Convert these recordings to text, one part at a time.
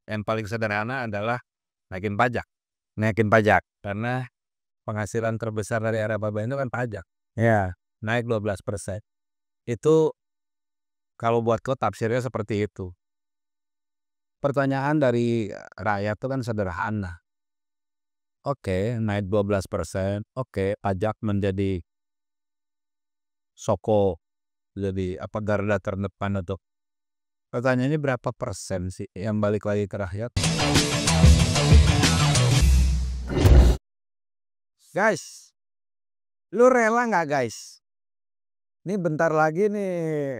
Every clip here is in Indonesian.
Yang paling sederhana adalah naikin pajak. Naikin pajak, karena penghasilan terbesar dari era APBN itu kan pajak. Ya, naik 12%. Itu kalau buat gue tafsirnya seperti itu. Pertanyaan dari rakyat itu kan sederhana. Oke, naik 12%. Oke, pajak menjadi jadi garda terdepan untuk. Pertanyaannya berapa persen sih yang balik lagi ke rakyat? Guys, lu rela nggak guys? Ini bentar lagi nih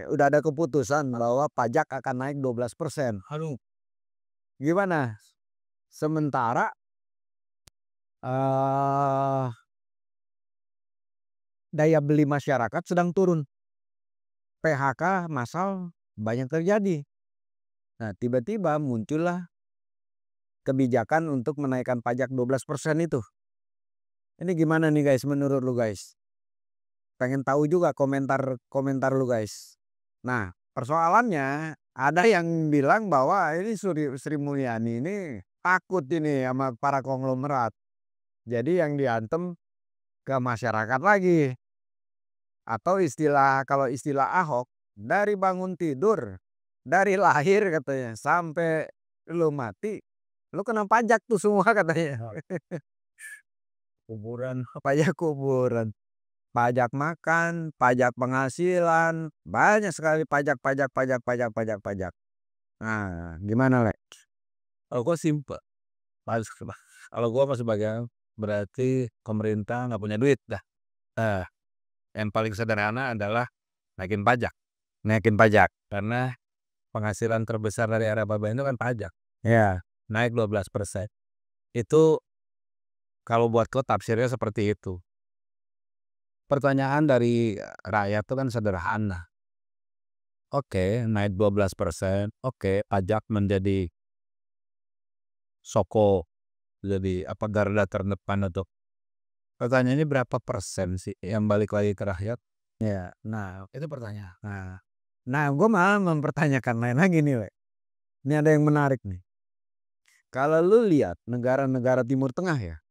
udah ada keputusan bahwa pajak akan naik 12%. Aduh, gimana? Sementara daya beli masyarakat sedang turun. PHK massal banyak terjadi. Nah, tiba-tiba muncullah kebijakan untuk menaikkan pajak 12% itu. Ini gimana nih guys menurut lu guys? Pengen tahu juga komentar lu guys. Nah, persoalannya ada yang bilang bahwa ini Sri Mulyani ini takut ini sama para konglomerat. Jadi yang diantem ke masyarakat lagi. Atau kalau istilah Ahok, dari bangun tidur, dari lahir katanya sampai lu mati, lu kena pajak tuh semua katanya. Kuburan, pajak kuburan, pajak makan, pajak penghasilan, banyak sekali pajak. Nah, gimana, Le? Kalau gue simpel, kalau gue masih sebagai berarti pemerintah nggak punya duit dah. Yang paling sederhana adalah naikin pajak. Naikin pajak, karena penghasilan terbesar dari era APBN itu kan pajak. Ya, naik 12%. Itu kalau buat gue tafsirnya seperti itu. Pertanyaan dari rakyat itu kan sederhana. Oke, naik 12%. Oke, pajak menjadi jadi garda terdepan untuk. Pertanyaannya berapa persen sih yang balik lagi ke rakyat? Ya, nah itu pertanyaan. Nah, gue malah mempertanyakan lain lagi nih, Le. Ini ada yang menarik nih. Kalau lu lihat negara-negara Timur Tengah ya,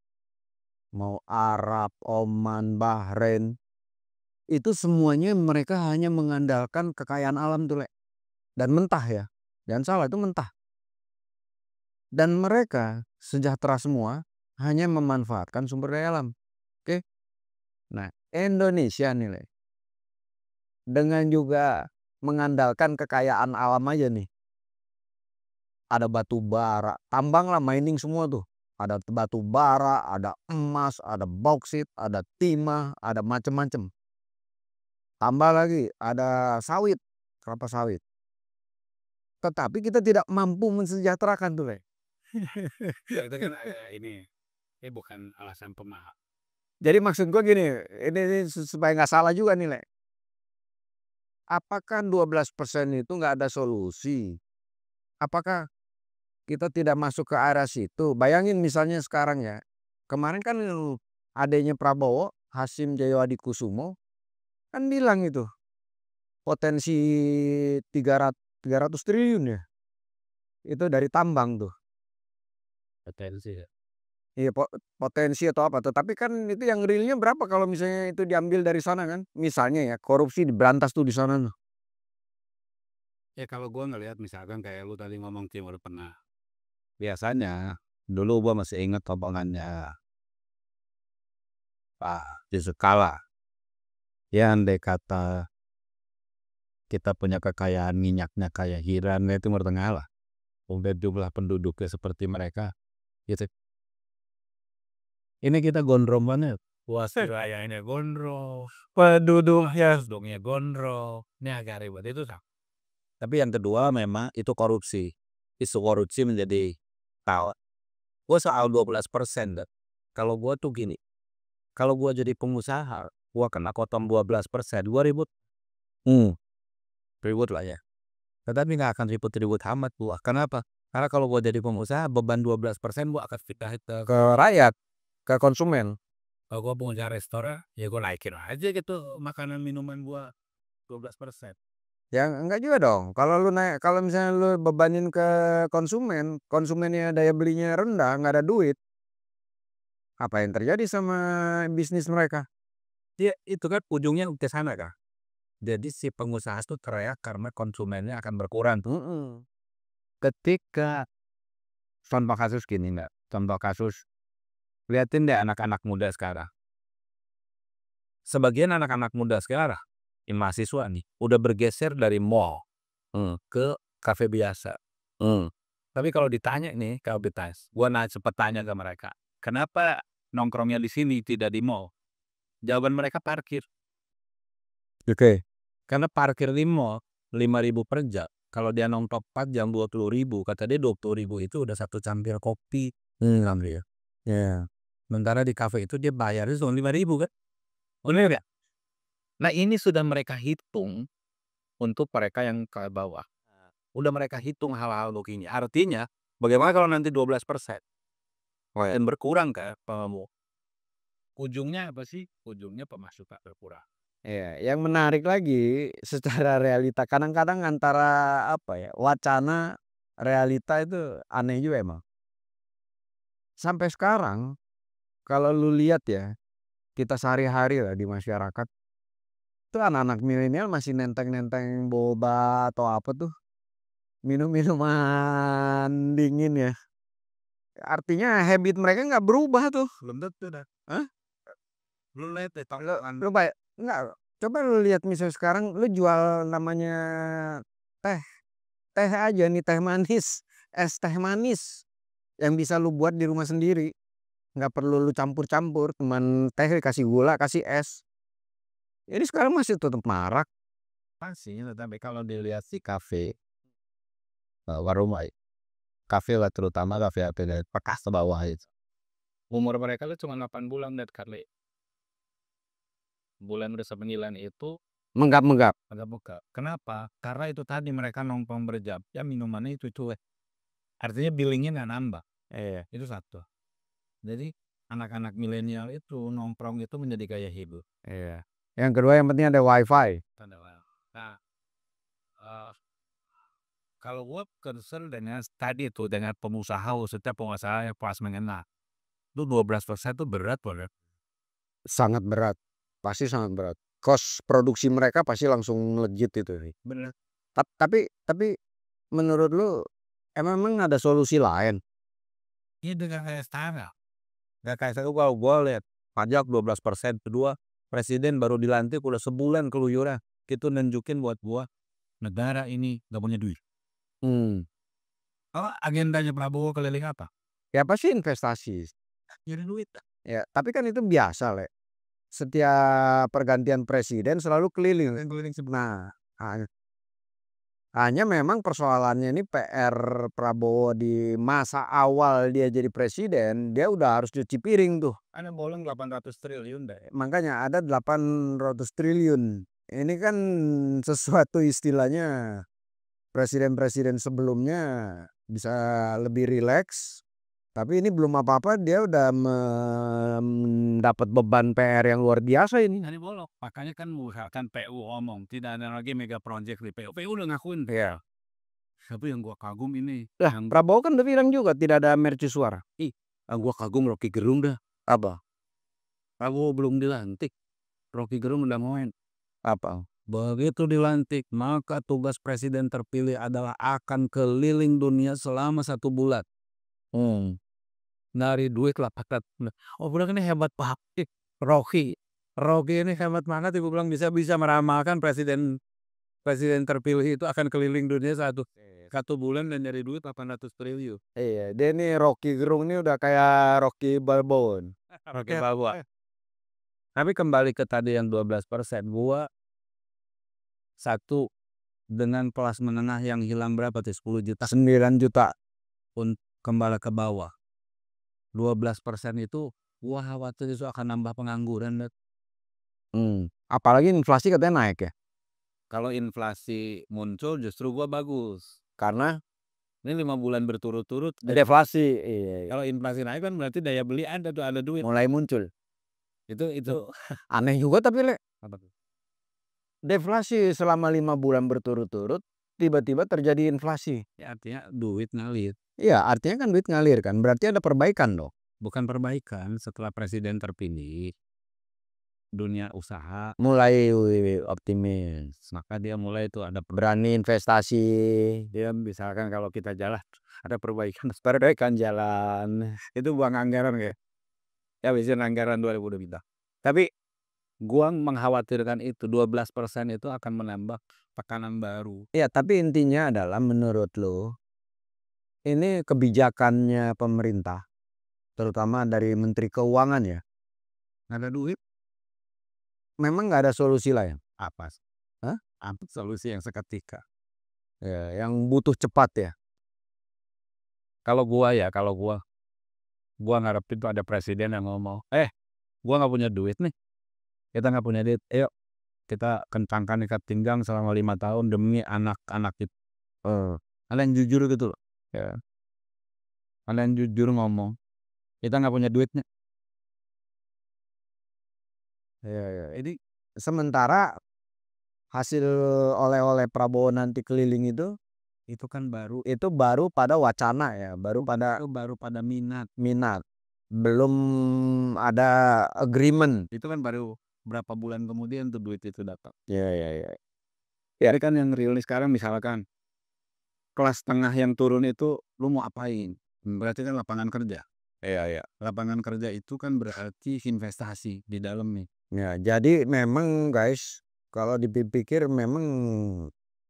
mau Arab, Oman, Bahrain, itu semuanya mereka hanya mengandalkan kekayaan alam tuh, Le. Dan mentah ya, jangan salah itu mentah. Dan mereka sejahtera semua hanya memanfaatkan sumber daya alam. Oke? Nah, Indonesia nih, Le, dengan juga mengandalkan kekayaan alam aja nih. Ada batu bara, tambang lah, mining semua tuh. Ada batu bara, ada emas, ada bauksit, ada timah, ada macem-macem. Tambah lagi ada sawit, kelapa sawit. Tetapi kita tidak mampu mensejahterakan tuh, Le. Itu kan ini bukan alasan pemaham. Jadi maksud gua gini, ini supaya nggak salah juga nih, Le. Apakah 12% itu nggak ada solusi? Apakah kita tidak masuk ke arah situ? Bayangin misalnya sekarang ya, kemarin kan adanya Prabowo, Hasim Jayawardikusumo, kan bilang itu potensi 300 triliun ya. Itu dari tambang tuh. Potensi ya. Iya, potensi atau apa tuh. Tapi kan itu yang realnya berapa kalau misalnya itu diambil dari sana kan. Misalnya ya, korupsi diberantas tuh di sana tuh. Ya kalau gue ngelihat misalkan kayak lu tadi ngomong Timur Tengah. Biasanya dulu gue masih ingat omongannya Pak Yusuf Kala. Ya andai kata kita punya kekayaan minyaknya kayak Iran ya Timur Tengah lah. Kemudian jumlah penduduknya seperti mereka. Gitu. Ini kita gondrong banget. Luas wilayahnya gondrong. Penduduknya gondrong. Ini agak ribet itu tak. Tapi yang kedua memang itu korupsi. Isu korupsi menjadi tahu. Gue soal 12%. Kalau gue tuh gini. Kalau gue jadi pengusaha, gue kena potong 12%. Gue ribut. Ribut lah ya. Tetapi gak akan ribut-ribut amat gue. Kenapa? Karena kalau gue jadi pengusaha, beban 12% gue akan pindah Ke rakyat, ke konsumen. Kalau gue pengusaha restoran, ya gue naikin aja gitu makanan minuman gue 12%. Ya enggak juga dong, kalau misalnya lu bebanin ke konsumen, konsumennya daya belinya rendah, nggak ada duit, apa yang terjadi sama bisnis mereka? Iya, itu kan ujungnya ke sana, Kak. Jadi si pengusaha itu teriak karena konsumennya akan berkurang. Mhm. Ketika contoh kasus gini, Mbak, contoh kasus, liatin deh anak-anak muda sekarang. Sebagian anak-anak muda sekarang, mahasiswa nih, udah bergeser dari mall ke kafe biasa. Tapi kalau ditanya nih, kalau sempet tanya ke mereka, "Kenapa nongkrongnya di sini tidak di mall?" Jawaban mereka parkir. Oke. Karena parkir di mall 5.000 per jam, kalau dia nongkrong 4 jam 20.000, kata dia 20.000 itu udah satu cangkir kopi, kan dia. Iya. Sementara di kafe itu dia bayarnya cuma 5.000 kan, bener nggak? Nah ini sudah mereka hitung untuk mereka yang ke bawah. Udah mereka hitung hal-hal begini. Artinya, bagaimana kalau nanti 12% dan berkurang ke ujungnya apa sih? Ujungnya pemasukan berkurang. Iya, yang menarik lagi secara realita kadang-kadang antara apa ya, wacana, realita itu aneh juga emang. Sampai sekarang kalau lu lihat ya, kita sehari-hari lah di masyarakat, tuh anak-anak milenial masih nenteng-nenteng boba atau apa tuh, minum-minuman dingin ya. Artinya habit mereka nggak berubah tuh. Belum tentu dah. Hah? Lu lihat deh Lu enggak, coba lu lihat misalnya sekarang lu jual namanya teh, teh aja nih teh manis, es teh manis yang bisa lu buat di rumah sendiri, nggak perlu lu campur-campur, cuman teh kasih gula, kasih es. Ini sekarang masih tetap marak. Masih, tetapi kalau dilihat sih kafe, warung kafe lah, terutama kafe-kafe dari Pekas ke bawah itu. Umur mereka tuh cuma 8 bulan net kali. Bulan udah 9 itu Menggap-menggap. agak buka. Kenapa? Karena itu tadi mereka nongkrong berjam-jam minumannya itu. Artinya billingnya nggak nambah. Itu satu. Jadi anak-anak milenial itu nongkrong itu menjadi gaya hidup. Iya. Yang kedua yang penting ada WiFi. Nah, eh, kalau gua concern dengan tadi itu dengan pengusaha, khususnya pengusaha yang kelas menengah. Itu 12% itu berat banget. Sangat berat, pasti sangat berat. Cost produksi mereka pasti langsung melejit itu sih. Bener. Tapi menurut lu emang ada solusi lain? Ini dengan kayak sekarang. Nggak kayak saya kalau gua lihat pajak 12%, kedua presiden baru dilantik udah sebulan keluyuran. Itu nunjukin buat gua negara ini nggak punya duit. Hmm. Oh, agendanya Prabowo keliling apa? Ya pasti investasi. Nyari duit. Ya, tapi kan itu biasa, Le. Setiap pergantian presiden selalu keliling. Keliling Nah, hanya memang persoalannya ini PR Prabowo di masa awal dia jadi presiden, dia udah harus cuci piring tuh. ada bolong 800 triliun deh. Makanya ada 800 triliun. Ini kan sesuatu istilahnya presiden-presiden sebelumnya bisa lebih rileks. Tapi ini belum apa-apa dia udah mendapat beban PR yang luar biasa ini. Ada bolong. Makanya kan misalkan PU ngomong tidak ada lagi mega project di PU. PU udah ngakuin. Iya. Tapi yang gua kagum ini, Lah, yang Prabowo kan udah bilang juga tidak ada mercusuar. gua kagum Rocky Gerung dah. Apa? Prabowo belum dilantik, Rocky Gerung udah main. Apa? Begitu dilantik, maka tugas presiden terpilih adalah akan keliling dunia selama 1 bulan. Hmm. Dari duit lah pakat. Oh bilang ini hebat Pak. Rocky. Rocky ini hebat banget, ibu bilang bisa meramalkan presiden presiden terpilih itu akan keliling dunia satu bulan dan nyari duit 800 triliun. Iya, dia nih Rocky Gerung ini udah kayak Rocky Balboa. Rocky Balboa. Tapi kembali ke tadi yang 12%, gua satu dengan kelas menengah yang hilang berapa tuh 10 juta 9 juta. kembali ke bawah. 12% itu gua khawatir itu akan nambah pengangguran. Apalagi inflasi katanya naik ya. Kalau inflasi muncul justru gua bagus. Karena Ini 5 bulan berturut-turut. deflasi. Iya, iya. Kalau inflasi naik kan berarti daya beli ada tuh, ada duit. Mulai muncul. Itu Aneh juga tapi, Le. apa tuh? deflasi selama 5 bulan berturut-turut, tiba-tiba terjadi inflasi. Ya artinya duit ngalir. Iya, artinya kan duit ngalir kan, berarti ada perbaikan dong. Bukan perbaikan, setelah presiden terpilih, dunia usaha Mulai optimis, maka dia mulai tuh ada berani investasi. dia misalkan kalau kita jalan ada perbaikan Perbaikan jalan. itu buang anggaran kayak ya biasanya anggaran 2023. Tapi gua mengkhawatirkan itu 12% itu akan menambah tekanan baru. Ya, tapi intinya adalah menurut lo, ini kebijakannya pemerintah, terutama dari Menteri Keuangan ya, Nggak ada duit memang nggak ada solusi lain? apa? Hah? Apa solusi yang seketika? Ya, yang butuh cepat ya. Kalau gua ngarepin tuh ada presiden yang ngomong, gua nggak punya duit nih. Kita nggak punya duit. Ayo kita kencangkan ikat pinggang selama 5 tahun demi anak-anak itu. Kalian jujur gitu loh. Ya. Kalian jujur ngomong, kita nggak punya duitnya. Ya. Ini sementara hasil oleh-oleh Prabowo nanti keliling Itu kan baru pada wacana ya, baru pada minat. Belum ada agreement. Itu kan baru berapa bulan kemudian tuh duit itu datang. Ya. Jadi kan yang real nih sekarang misalkan kelas tengah yang turun itu lu mau apain? Berarti kan lapangan kerja. Iya. Lapangan kerja itu kan berarti investasi di dalam nih. Ya, jadi memang guys, kalau dipikir memang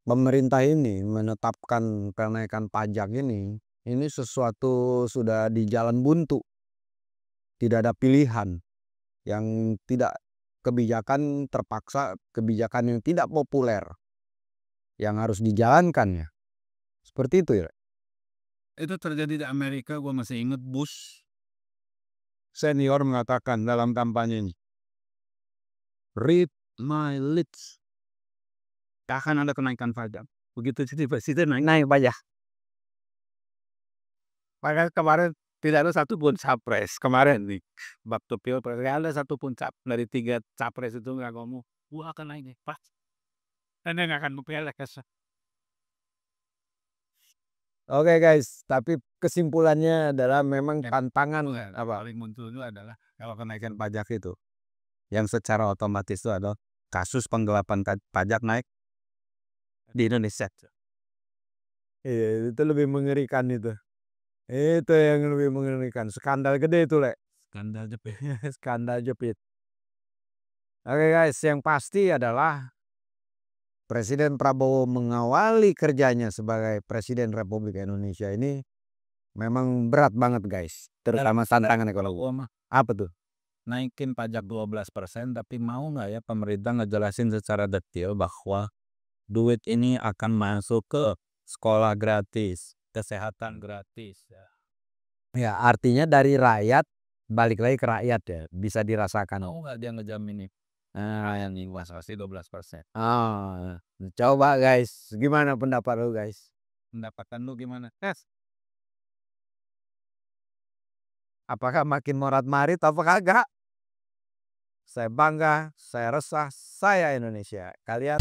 pemerintah ini menetapkan kenaikan pajak ini sesuatu sudah di jalan buntu. Tidak ada pilihan, yang tidak kebijakan terpaksa, kebijakan yang tidak populer yang harus dijalankan ya. Seperti itu ya. Itu terjadi di Amerika, gua masih inget Bush senior mengatakan dalam kampanyenya, "Read my lips." Gak akan ada kenaikan pajak. Begitu jadi presiden naik pajak. Maka kemarin tidak ada satupun capres kemarin nih waktu pilpres gak ada satupun dari 3 capres itu nggak ngomong gua akan naik nih pas dan nggak akan pilek. Oke guys, tapi kesimpulannya adalah memang tantangan Paling muncul itu adalah kalau kenaikan pajak itu yang secara otomatis itu adalah kasus penggelapan pajak naik di Indonesia. Iya, itu lebih mengerikan itu. Itu yang lebih mengerikan. Skandal gede itu, Le. Skandal jepit. Skandal jepit. Oke guys, yang pasti adalah Presiden Prabowo mengawali kerjanya sebagai Presiden Republik Indonesia ini memang berat banget guys. Terutama tantangan ekonomi. Apa tuh? Naikin pajak 12% tapi mau nggak ya pemerintah ngejelasin secara detail bahwa duit ini akan masuk ke sekolah gratis, kesehatan gratis. Ya, artinya dari rakyat balik lagi ke rakyat ya, bisa dirasakan. Mau nggak dia ngejamin nih? Yang investasi 12%. Coba guys, gimana pendapat lu guys? Pendapatan lu gimana? Apakah makin morat-marit apa kagak? Saya bangga, saya resah, saya Indonesia. Kalian?